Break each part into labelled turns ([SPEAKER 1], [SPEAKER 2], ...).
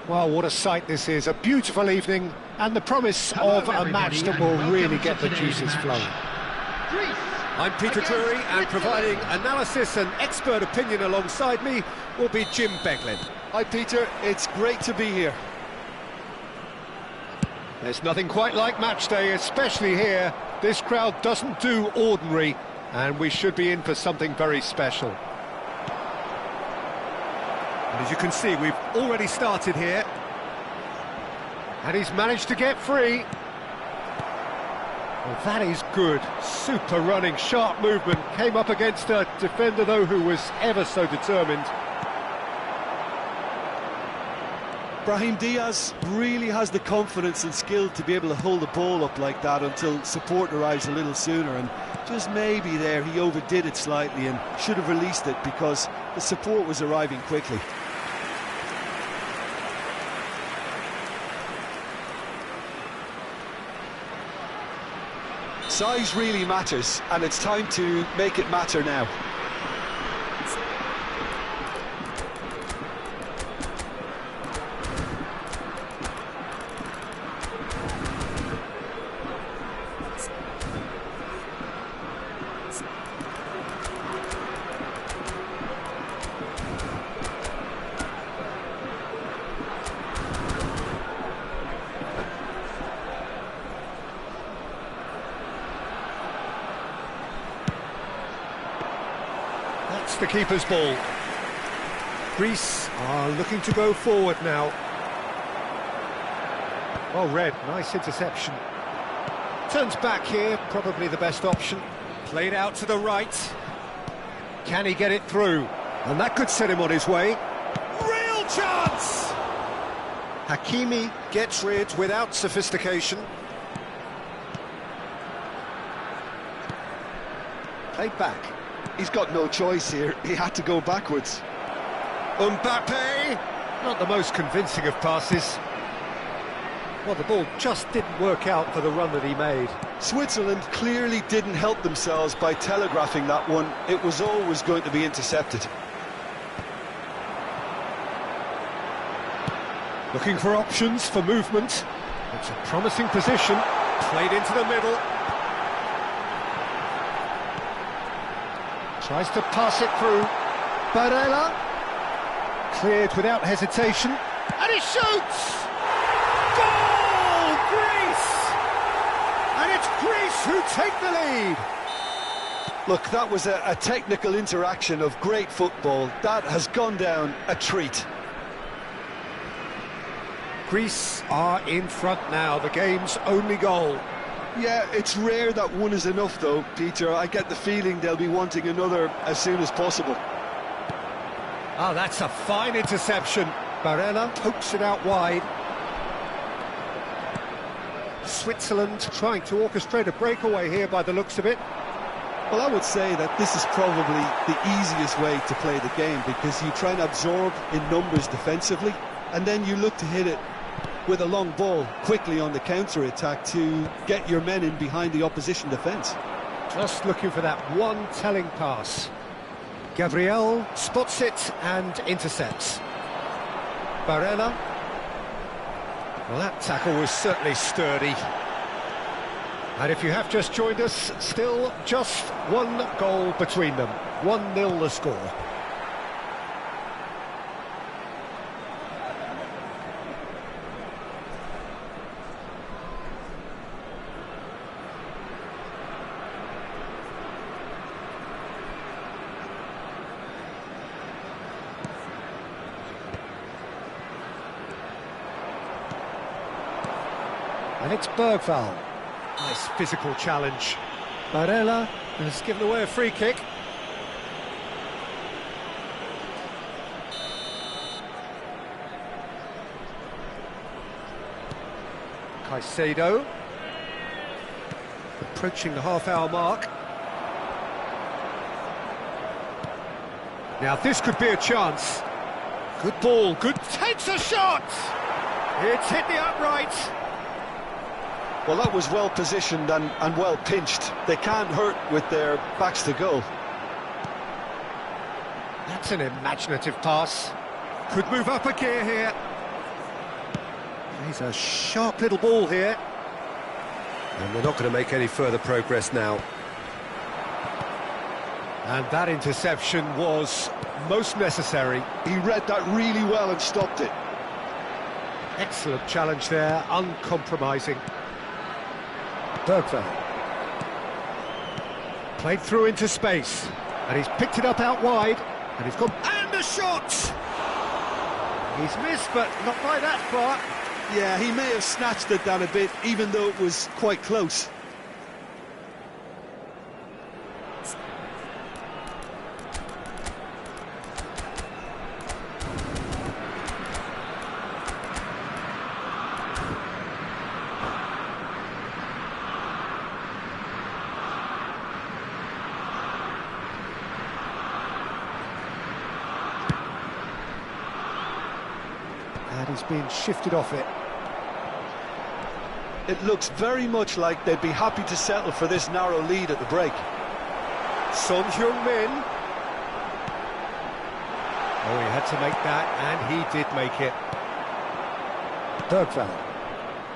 [SPEAKER 1] Well, what a sight this is, a beautiful evening, and the promise of a match that will really get the juices flowing.
[SPEAKER 2] I'm Peter Drury, and providing analysis and expert opinion alongside me will be Jim Beglin.
[SPEAKER 3] Hi Peter, it's great to be here.
[SPEAKER 1] There's nothing quite like match day, especially here. This crowd doesn't do ordinary, and we should be in for something very special.
[SPEAKER 2] And as you can see, we've already started here.
[SPEAKER 1] And he's managed to get free. Well, that is good. Super running, sharp movement. Came up against a defender, though, who was ever so determined.
[SPEAKER 3] Brahim Diaz really has the confidence and skill to be able to hold the ball up like that until support arrives a little sooner, and just maybe there he overdid it slightly and should have released it because the support was arriving quickly. Size really matters, and it's time to make it matter now.
[SPEAKER 1] That's the keeper's ball. Greece are looking to go forward now. Well read, nice interception. Turns back here, probably the best option.
[SPEAKER 2] Played out to the right.
[SPEAKER 1] Can he get it through? And that could set him on his way.
[SPEAKER 2] Real chance!
[SPEAKER 1] Hakimi gets rid without sophistication. Played back.
[SPEAKER 3] He's got no choice here, he had to go backwards.
[SPEAKER 1] Mbappe! Not the most convincing of passes. Well, the ball just didn't work out for the run that he made.
[SPEAKER 3] Switzerland clearly didn't help themselves by telegraphing that one. It was always going to be intercepted.
[SPEAKER 1] Looking for options for movement. It's a promising position.
[SPEAKER 2] Played into the middle.
[SPEAKER 1] Tries to pass it through. Barella. Cleared without hesitation. And he shoots! Goal! Greece! And it's Greece who take the lead.
[SPEAKER 3] Look, that was a technical interaction of great football. That has gone down a treat.
[SPEAKER 1] Greece are in front now, the game's only goal.
[SPEAKER 3] Yeah, it's rare that one is enough though, Peter. I get the feeling they'll be wanting another as soon as possible.
[SPEAKER 1] Oh, that's a fine interception. Barella pokes it out wide. Switzerland trying to orchestrate a breakaway here by the looks of it.
[SPEAKER 3] Well, I would say that this is probably the easiest way to play the game because you try and absorb in numbers defensively and then you look to hit it with a long ball quickly on the counter-attack to get your men in behind the opposition defence.
[SPEAKER 1] Just looking for that one telling pass. Gabriel spots it and intercepts. Barella. Well, that tackle was certainly sturdy. And if you have just joined us, still just one goal between them. 1-0 the score. And it's Bergvall. Nice physical challenge. Barella has given away a free kick. Caicedo. Approaching the half-hour mark. Now this could be a chance. Good ball, good... Takes a shot! It's hit the upright.
[SPEAKER 3] Well, that was well positioned and well pinched. They can't hurt with their backs to goal.
[SPEAKER 1] That's an imaginative pass. Could move up a gear here. He's a sharp little ball here. And they're not going to make any further progress now. And that interception was most necessary.
[SPEAKER 3] He read that really well and stopped it.
[SPEAKER 1] Excellent challenge there, uncompromising. Bergvall. Played through into space, and he's picked it up out wide, and he's gone... And a shot! He's missed, but not by that far.
[SPEAKER 3] Yeah, he may have snatched it down a bit, even though it was quite close.
[SPEAKER 1] And he's being shifted off it.
[SPEAKER 3] It looks very much like they'd be happy to settle for this narrow lead at the break.
[SPEAKER 1] Son Heung-min. Oh, he had to make that, and he did make it. Bergvall.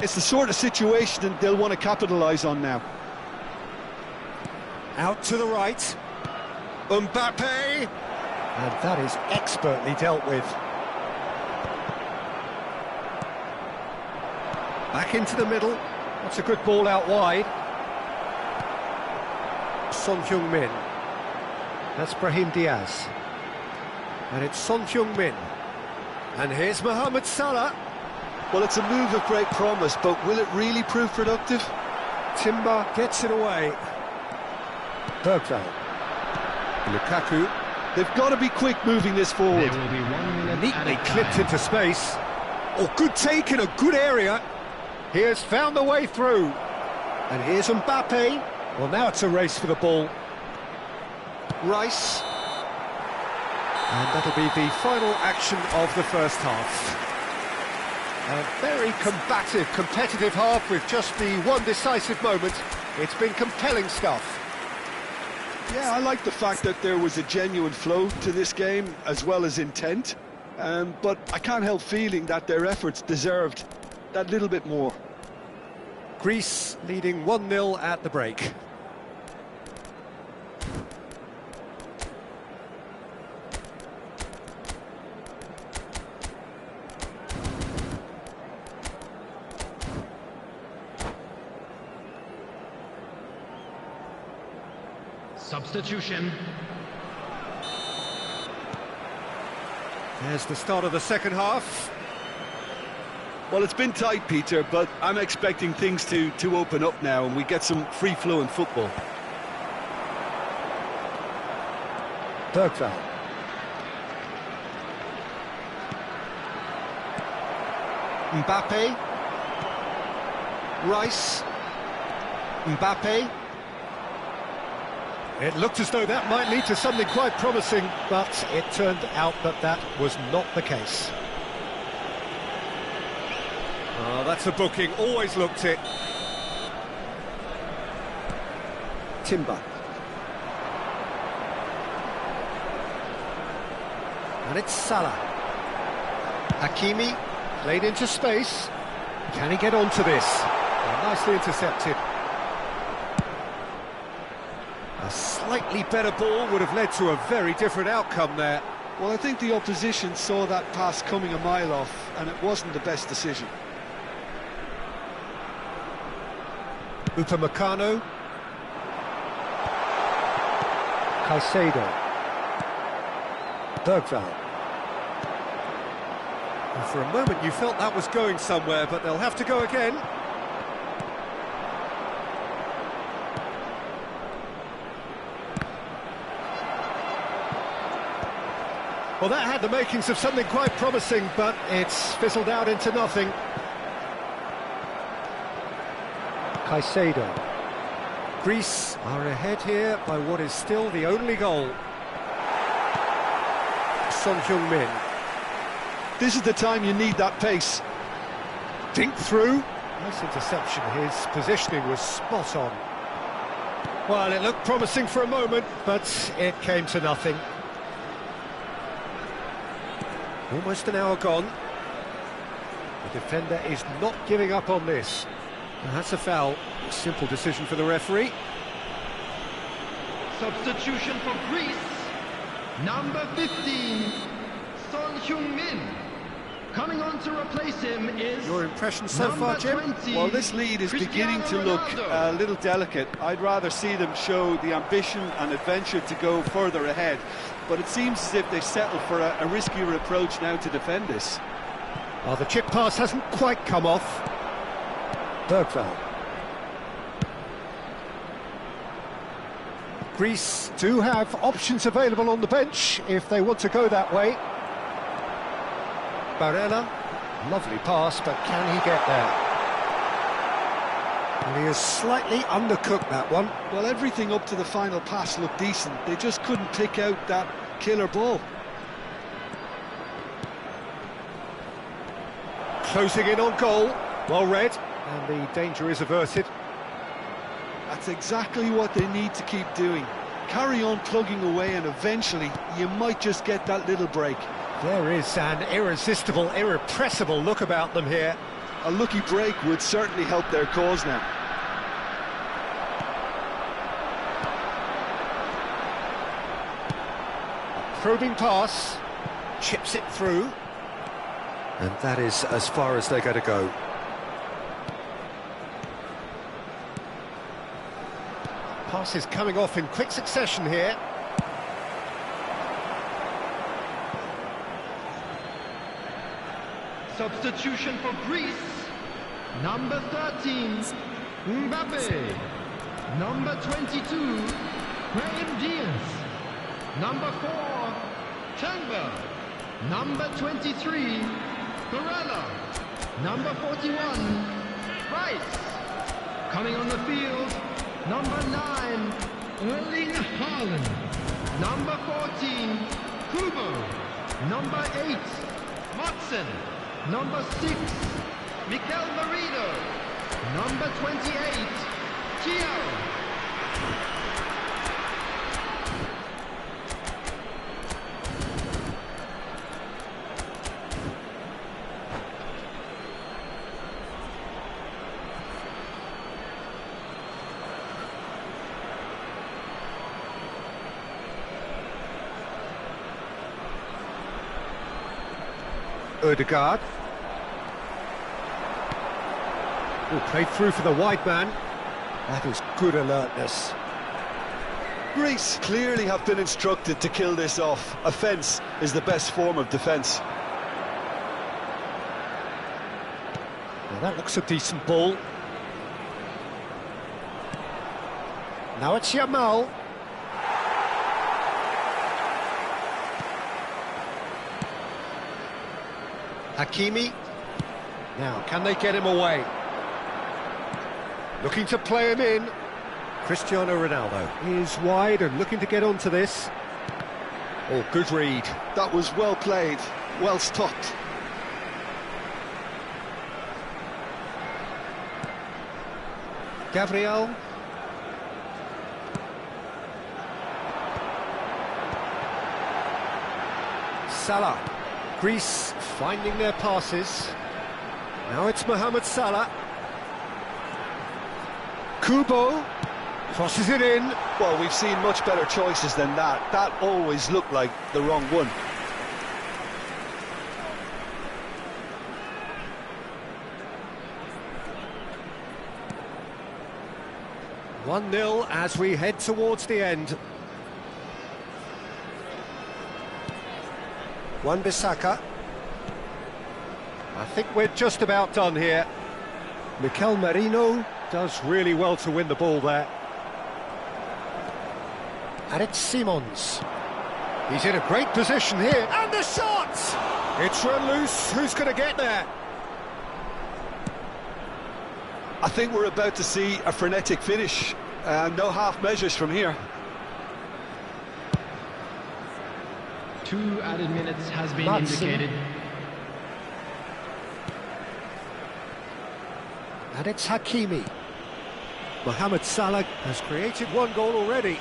[SPEAKER 3] It's the sort of situation that they'll want to capitalise on now.
[SPEAKER 1] Out to the right. Mbappe! And that is expertly dealt with. Back into the middle. That's a good ball out wide. Son Heung-min. That's Brahim Diaz. And it's Son Heung-min. And here's Mohamed Salah.
[SPEAKER 3] Well, it's a move of great promise, but will it really prove productive?
[SPEAKER 1] Timber gets it away. Bergvall. Lukaku.
[SPEAKER 3] They've got to be quick moving this forward.
[SPEAKER 4] There will be 1 minute
[SPEAKER 1] Neatly
[SPEAKER 4] added
[SPEAKER 1] clipped
[SPEAKER 4] time.
[SPEAKER 1] into space. Oh, good take in a good area. He has found the way through. And here's Mbappe. Well, now it's a race for the ball. Rice. And that'll be the final action of the first half. A very combative, competitive half with just the one decisive moment. It's been compelling stuff.
[SPEAKER 3] Yeah, I like the fact that there was a genuine flow to this game, as well as intent. But I can't help feeling that their efforts deserved that little bit more.
[SPEAKER 1] Greece leading 1-0 at the break.
[SPEAKER 4] Substitution.
[SPEAKER 1] There's the start of the second half.
[SPEAKER 3] Well, it's been tight, Peter, but I'm expecting things to open up now and we get some free-flowing football.
[SPEAKER 1] Bergvall. Mbappe. Rice. Mbappe. It looked as though that might lead to something quite promising, but it turned out that that was not the case. Oh, that's a booking, always looked it. Timber. And it's Salah. Hakimi, played into space. Can he get onto this? Oh, nicely intercepted. A slightly better ball would have led to a very different outcome there.
[SPEAKER 3] Well, I think the opposition saw that pass coming a mile off, and it wasn't the best decision.
[SPEAKER 1] Upamecano. Caicedo. Bergvall. And for a moment you felt that was going somewhere, but they'll have to go again. Well, that had the makings of something quite promising, but it's fizzled out into nothing. Caicedo. Greece are ahead here by what is still the only goal. Son Heung-min.
[SPEAKER 3] This is the time you need that pace.
[SPEAKER 1] Dink through. Nice interception. His positioning was spot on. Well, it looked promising for a moment, but it came to nothing. Almost an hour gone. The defender is not giving up on this. Now, that's a foul. A simple decision for the referee.
[SPEAKER 4] Substitution for Greece. Number 15, Son Heung-min. Coming on to replace him is
[SPEAKER 1] Your impression so
[SPEAKER 4] number
[SPEAKER 1] far, Jim?
[SPEAKER 4] 20,
[SPEAKER 3] Well, this lead is beginning to look
[SPEAKER 4] Cristiano
[SPEAKER 3] a little delicate. I'd rather see them show the ambition and adventure to go further ahead. But it seems as if they've settled for a riskier approach now to defend this.
[SPEAKER 1] Well, the chip pass hasn't quite come off. Bergvall. Greece do have options available on the bench if they want to go that way. Barella, lovely pass, but can he get there? And he has slightly undercooked that one.
[SPEAKER 3] Well, everything up to the final pass looked decent. They just couldn't pick out that killer ball.
[SPEAKER 1] Closing in on goal, well read, and the danger is averted.
[SPEAKER 3] That's exactly what they need to keep doing. Carry on plugging away and eventually you might just get that little break.
[SPEAKER 1] There is an irresistible, irrepressible look about them here.
[SPEAKER 3] A lucky break would certainly help their cause now.
[SPEAKER 1] Probing pass, chips it through. And that is as far as they're going to go. Passes coming off in quick succession here.
[SPEAKER 4] Substitution for Greece. Number 13, Mbappe. Number 22, Brahim Diaz. Number 4, Chamber. Number 23, Barella. Number 41, Rice. Coming on the field, number 9, Erling Haaland. Number 14, Kubo. Number 8, Watson. Number 6, Mikel Merino. Number 28, Thiago.
[SPEAKER 1] Ødegaard. Played through for the wide man. That is good alertness.
[SPEAKER 3] Greece clearly have been instructed to kill this off. Offence is the best form of defence.
[SPEAKER 1] Well, that looks a decent ball. Now it's Yamal. Hakimi. Now, can they get him away? Looking to play him in. Cristiano Ronaldo is wide and looking to get onto this. Oh, good read.
[SPEAKER 3] That was well played, well stopped.
[SPEAKER 1] Gabriel. Salah. Greece finding their passes. Now it's Mohamed Salah. Kubo crosses it in.
[SPEAKER 3] Well, we've seen much better choices than that. That always looked like the wrong one.
[SPEAKER 1] One 0 as we head towards the end. Wan-Bissaka. I think we're just about done here. Mikel Merino does really well to win the ball there. And it's Simons. He's in a great position here. And the shot! It's run loose. Who's going to get there?
[SPEAKER 3] I think we're about to see a frenetic finish. No half measures from here.
[SPEAKER 4] 2 added minutes has been
[SPEAKER 1] Madsen.
[SPEAKER 4] indicated.
[SPEAKER 1] And it's Hakimi. Mohamed Salah has created one goal already.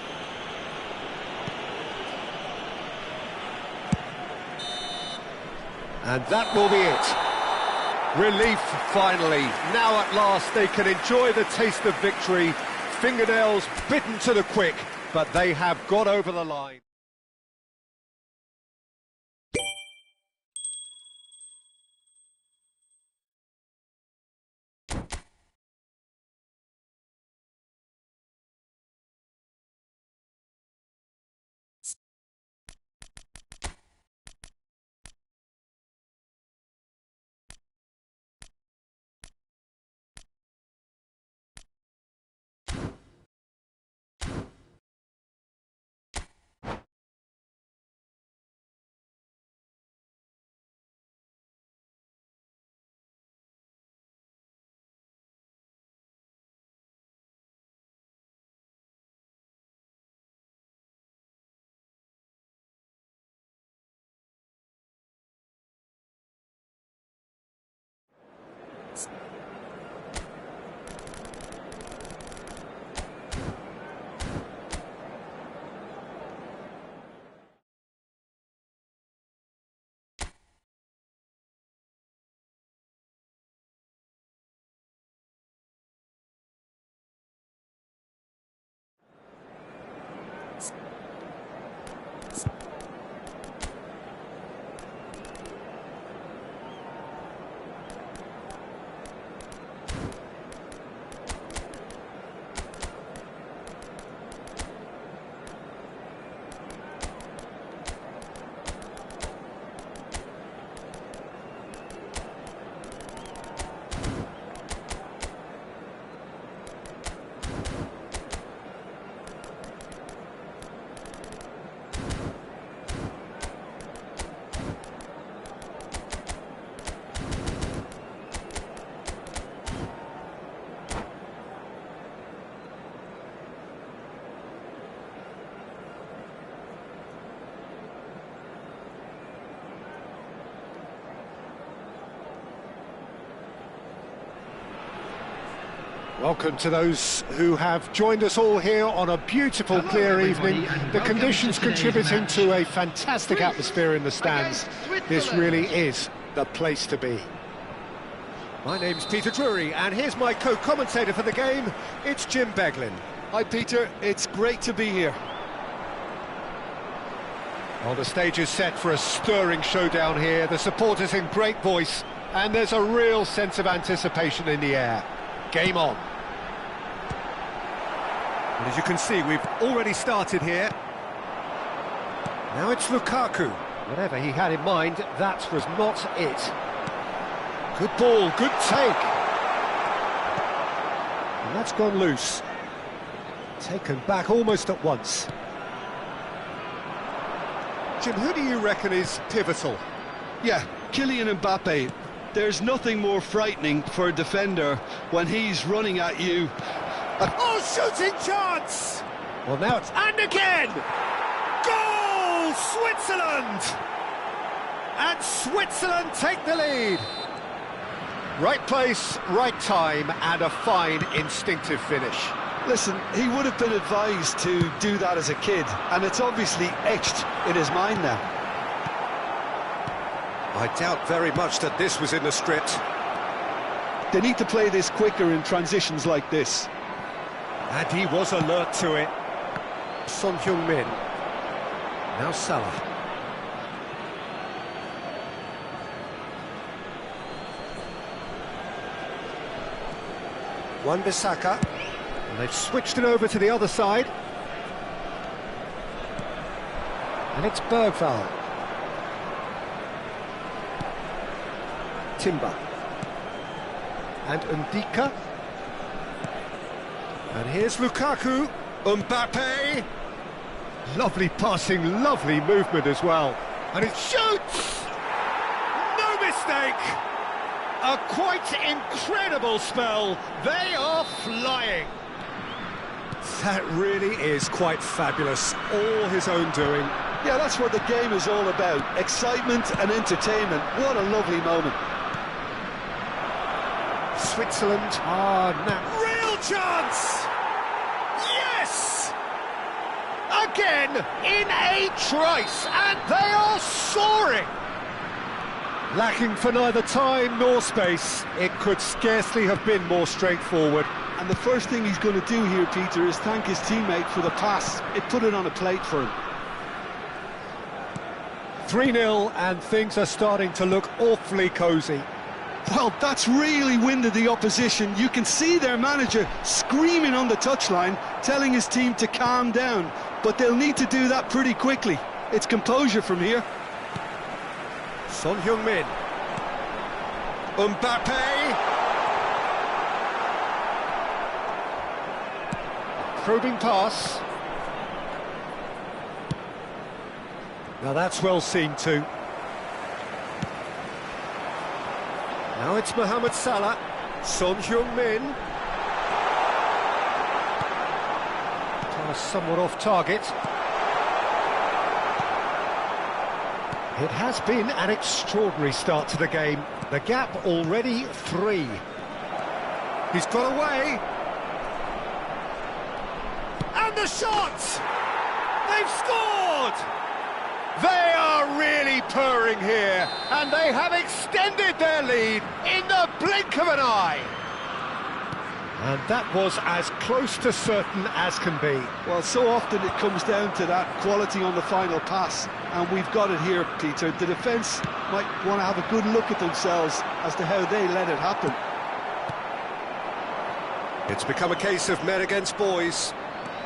[SPEAKER 1] And that will be it.
[SPEAKER 2] Relief, finally. Now at last they can enjoy the taste of victory. Fingernails bitten to the quick, but they have got over the line. Welcome to those who have joined us all here on a beautiful, clear evening. The conditions contributing to a fantastic atmosphere in the stands. This really is the place to be. My name's Peter Drury, and here's my co-commentator for the game. It's Jim Beglin.
[SPEAKER 3] Hi, Peter. It's great to be here.
[SPEAKER 2] Well, the stage is set for a stirring showdown here. The supporters in great voice, and there's a real sense of anticipation in the air. Game on. And as you can see, we've already started here. Now it's Lukaku. Whatever he had in mind, that was not it. Good ball, good take. And that's gone loose. Taken back almost at once. Jim, who do you reckon is pivotal?
[SPEAKER 3] Yeah, Kylian Mbappe. There's nothing more frightening for a defender when he's running at you.
[SPEAKER 2] Oh, shooting chance! Well, now it's... And again! Goal! Switzerland! And Switzerland take the lead. Right place, right time, and a fine instinctive finish.
[SPEAKER 3] Listen, he would have been advised to do that as a kid, and it's obviously etched in his mind now.
[SPEAKER 2] I doubt very much that this was in the script.
[SPEAKER 3] They need to play this quicker in transitions like this.
[SPEAKER 2] And he was alert to it. Son Heung-min. Now Salah. Wan-Bissaka. And they've switched it over to the other side. And it's Bergvall. Timber. And Ndika. And here's Lukaku. Mbappe. Lovely passing, lovely movement as well. And it shoots! No mistake! A quite incredible spell. They are flying. That really is quite fabulous. All his own doing.
[SPEAKER 3] Yeah, that's what the game is all about. Excitement and entertainment. What a lovely moment.
[SPEAKER 2] Switzerland are now... Real chance! Yes! Again, in a trice, and they are soaring! Lacking for neither time nor space. It could scarcely have been more straightforward.
[SPEAKER 3] And the first thing he's going to do here, Peter, is thank his teammate for the pass. It put it on a plate for him.
[SPEAKER 2] 3-0, and things are starting to look awfully cosy.
[SPEAKER 3] Well, that's really winded the opposition. You can see their manager screaming on the touchline, telling his team to calm down. But they'll need to do that pretty quickly. It's composure from here.
[SPEAKER 2] Son Heung-min. Mbappe. Probing pass. Now that's well seen too. Now it's Mohamed Salah. Son Heung-min. Pass somewhat off target. It has been an extraordinary start to the game. The gap already 3. He's got away. And the shot! They've scored! They are really purring here, and they have extended their lead in the blink of an eye. And that was as close to certain as can be.
[SPEAKER 3] Well, so often it comes down to that quality on the final pass, and we've got it here, Peter. The defence might want to have a good look at themselves as to how they let it happen.
[SPEAKER 2] It's become a case of men against boys.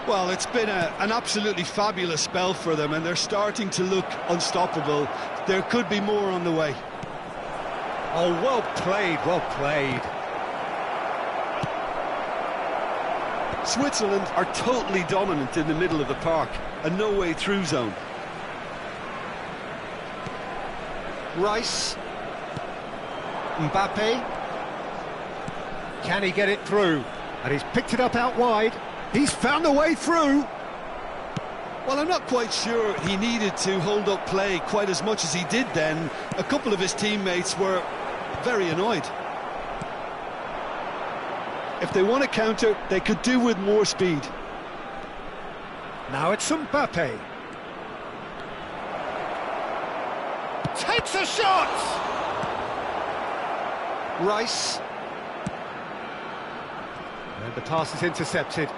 [SPEAKER 3] Well, it's been an absolutely fabulous spell for them, and they're starting to look unstoppable. There could be more on the way.
[SPEAKER 2] Oh, well played, well played.
[SPEAKER 3] Switzerland are totally dominant in the middle of the park, a no-way-through zone.
[SPEAKER 2] Rice. Mbappe. Can he get it through? And he's picked it up out wide. He's found a way through.
[SPEAKER 3] Well, I'm not quite sure he needed to hold up play quite as much as he did then. A couple of his teammates were very annoyed. If they want to counter, they could do with more speed.
[SPEAKER 2] Now it's Mbappe. Takes a shot! Rice. And the pass is intercepted.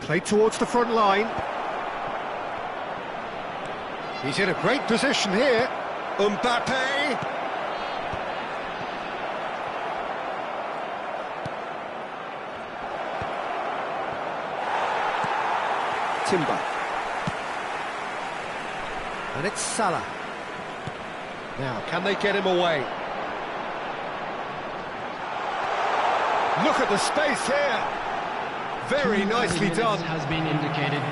[SPEAKER 2] Played towards the front line. He's in a great position here. Mbappe. Timber. And it's Salah. Now, can they get him away? Look at the space here. Very nicely done.
[SPEAKER 4] Has been indicated.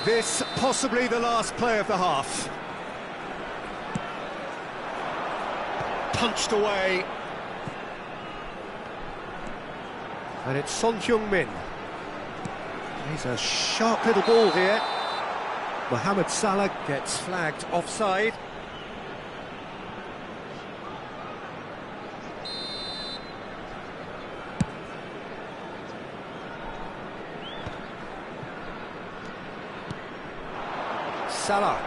[SPEAKER 2] This possibly the last play of the half. Punched away. And it's Son Heung-min. He's a sharp little ball here. Mohamed Salah gets flagged offside. Salah.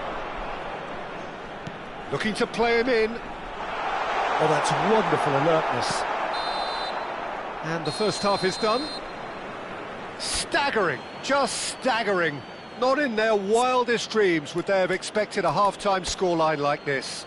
[SPEAKER 2] Looking to play him in. Oh, that's wonderful alertness. And the first half is done. Staggering, just staggering. Not in their wildest dreams would they have expected a half-time scoreline like this.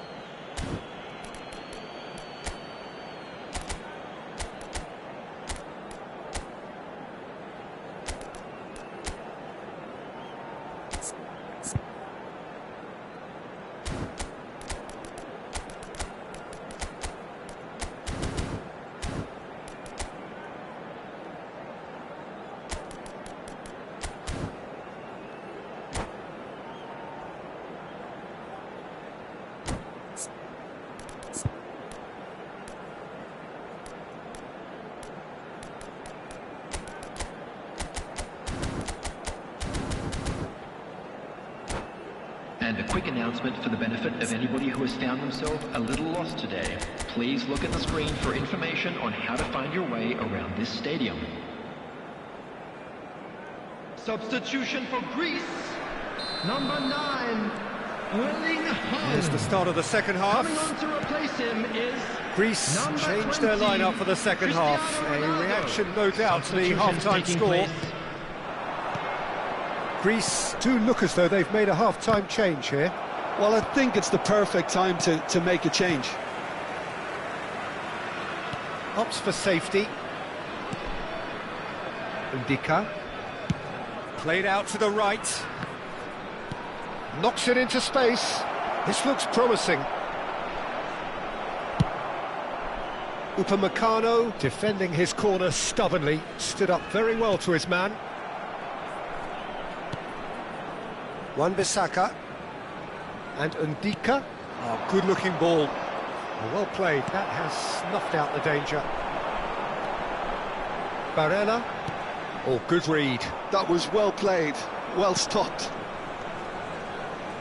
[SPEAKER 5] And a quick announcement for the benefit of anybody who has found themselves a little lost today. Please look at the screen for information on how to find your way around this stadium.
[SPEAKER 4] Substitution for Greece. number 9, Erling
[SPEAKER 2] Here's the
[SPEAKER 4] Haaland.
[SPEAKER 2] start of the second half.
[SPEAKER 4] Coming on to replace him is
[SPEAKER 2] Greece
[SPEAKER 4] number
[SPEAKER 2] changed their
[SPEAKER 4] 20,
[SPEAKER 2] lineup for the second half.
[SPEAKER 4] Cristiano
[SPEAKER 2] A
[SPEAKER 4] Ronaldo.
[SPEAKER 2] reaction, no doubt, to the
[SPEAKER 5] Substitutions
[SPEAKER 2] half-time
[SPEAKER 5] taking
[SPEAKER 2] score.
[SPEAKER 5] place.
[SPEAKER 1] Greece do look as though they've made a half-time change here.
[SPEAKER 3] Well, I think it's the perfect time to make a change.
[SPEAKER 1] Opts for safety. Ndika
[SPEAKER 2] Played out to the right.
[SPEAKER 1] knocks it into space. This looks promising. Upamecano defending his corner stubbornly, stood up very well to his man. Wan-Bissaka and Ndika.
[SPEAKER 2] Oh, good-looking ball.
[SPEAKER 1] Well played, that has snuffed out the danger. Barella.
[SPEAKER 2] Oh, good read.
[SPEAKER 3] That was well played, well stopped.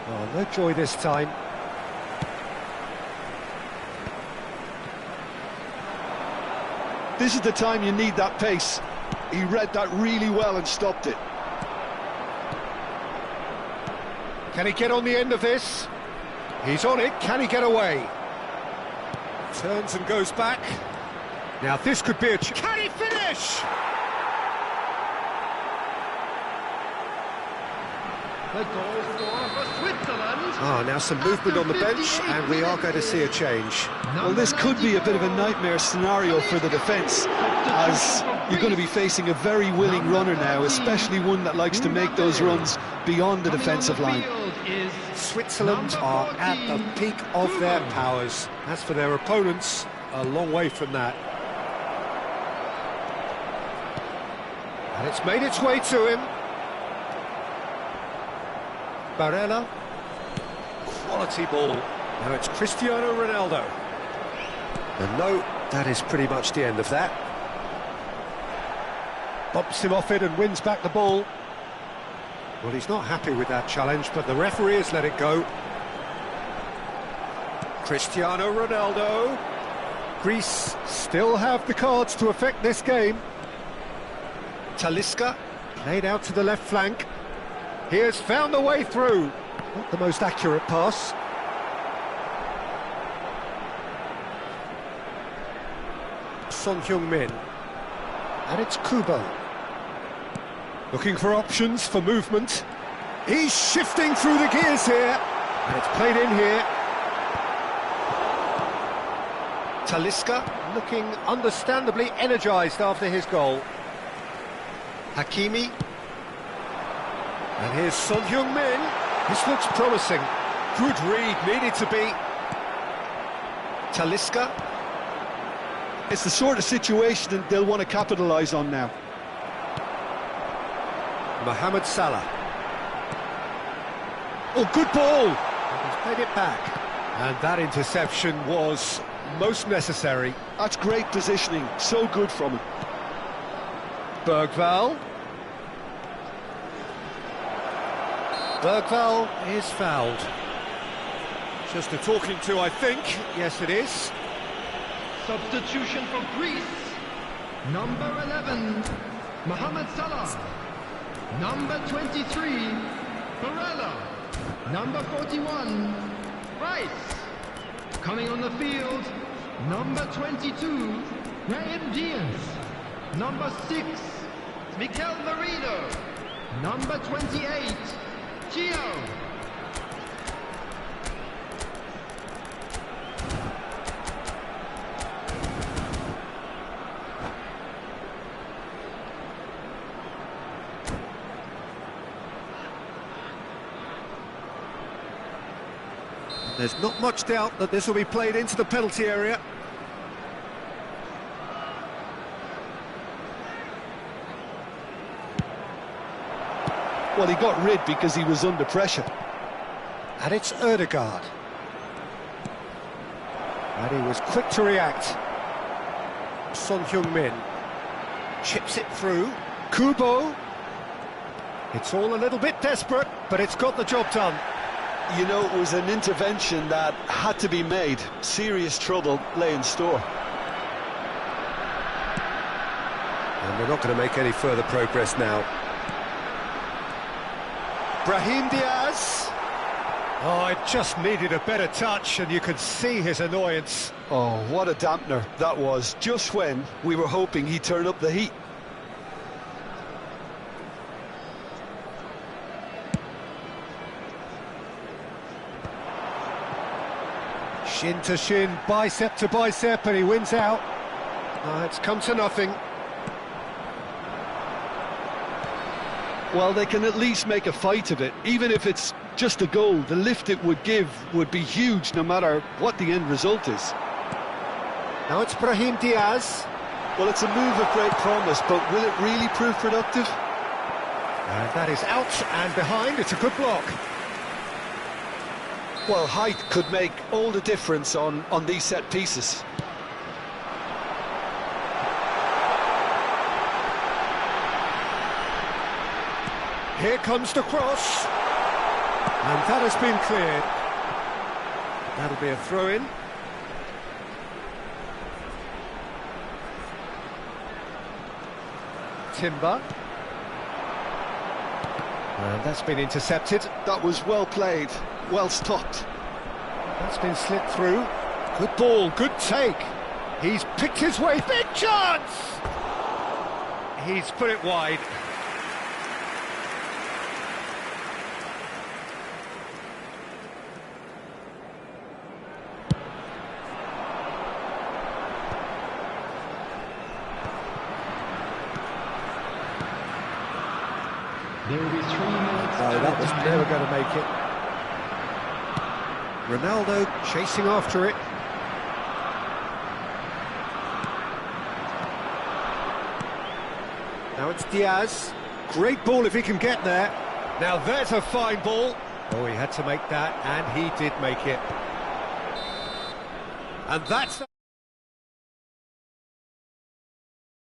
[SPEAKER 1] Oh, no joy this time.
[SPEAKER 3] This is the time you need that pace. He read that really well and stopped it.
[SPEAKER 1] Can he get on the end of this? He's on it, can he get away?
[SPEAKER 2] Turns and goes back.
[SPEAKER 1] Now this could be a...
[SPEAKER 2] Can he finish?
[SPEAKER 4] the goal scorer for Switzerland.
[SPEAKER 1] Ah, now some movement on the bench, and we are going to see a change.
[SPEAKER 3] Well, this could be a bit of a nightmare scenario for the defence, as you're going to be facing a very willing runner now, especially one that likes to make those runs beyond the defensive line.
[SPEAKER 1] Switzerland are at the peak of their powers.
[SPEAKER 2] As for their opponents, a long way from that.
[SPEAKER 1] And it's made its way to him. Barella.
[SPEAKER 2] Quality ball.
[SPEAKER 1] Now it's Cristiano Ronaldo. And no, that is pretty much the end of that. Bumps him off it and wins back the ball. Well, he's not happy with that challenge, but the referee has let it go. Cristiano Ronaldo. Greece still have the cards to affect this game. Talisca, played out to the left flank. He has found a way through. Not the most accurate pass. Son Heung-min. And it's Kubo. Looking for options for movement. He's shifting through the gears here. And it's played in here. Talisca looking understandably energised after his goal. Hakimi. And here's Son Heung-min. This looks promising.
[SPEAKER 2] Good read, needed to be.
[SPEAKER 1] Talisca.
[SPEAKER 3] It's the sort of situation that they'll want to capitalise on now.
[SPEAKER 1] Mohamed Salah. Oh, good ball! He's played it back. And that interception was most necessary.
[SPEAKER 3] That's great positioning, so good from him.
[SPEAKER 1] Bergvall. Bergvall is fouled.
[SPEAKER 2] Just a talking to, I think. Yes, it is.
[SPEAKER 4] Substitution for Greece. Number 11, Mohamed Salah. Number 23, Barella. Number 41, Rice. Coming on the field, number 22, Brahim Diaz. Number 6, Mikel Merino. Number 28, Gio.
[SPEAKER 1] There's not much doubt that this will be played into the penalty area.
[SPEAKER 3] Well, he got rid because he was under pressure.
[SPEAKER 1] And it's Ødegaard. And he was quick to react. Son Heung-min chips it through. Kubo. It's all a little bit desperate, but it's got the job done.
[SPEAKER 3] You know, it was an intervention that had to be made. Serious trouble lay in store.
[SPEAKER 1] And we're not going to make any further progress now.
[SPEAKER 2] Brahim Diaz.
[SPEAKER 1] Oh, it just needed a better touch, and you could see his annoyance.
[SPEAKER 3] Oh, what a dampener that was, just when we were hoping he'd turn up the heat.
[SPEAKER 1] Shin to shin, bicep to bicep, and he wins out. It's come to nothing.
[SPEAKER 3] Well, they can at least make a fight of it. Even if it's just a goal, the lift it would give would be huge no matter what the end result is.
[SPEAKER 1] Now it's Brahim Diaz.
[SPEAKER 3] Well, it's a move of great promise, but will it really prove productive?
[SPEAKER 1] And that is out and behind. It's a good block.
[SPEAKER 3] Well, height could make all the difference on these set pieces.
[SPEAKER 1] Here comes the cross. And that has been cleared. That'll be a throw-in. Timber. And that's been intercepted.
[SPEAKER 3] That was well played, well stopped.
[SPEAKER 1] That's been slipped through. Good ball, good take. He's picked his way, big chance! He's put it wide.
[SPEAKER 5] There will be 3 minutes.
[SPEAKER 1] No, that was never going to make it. Ronaldo chasing after it. Now it's Diaz. Great ball if he can get there. Now there's a fine ball. Oh, he had to make that, and he did make it. And that's...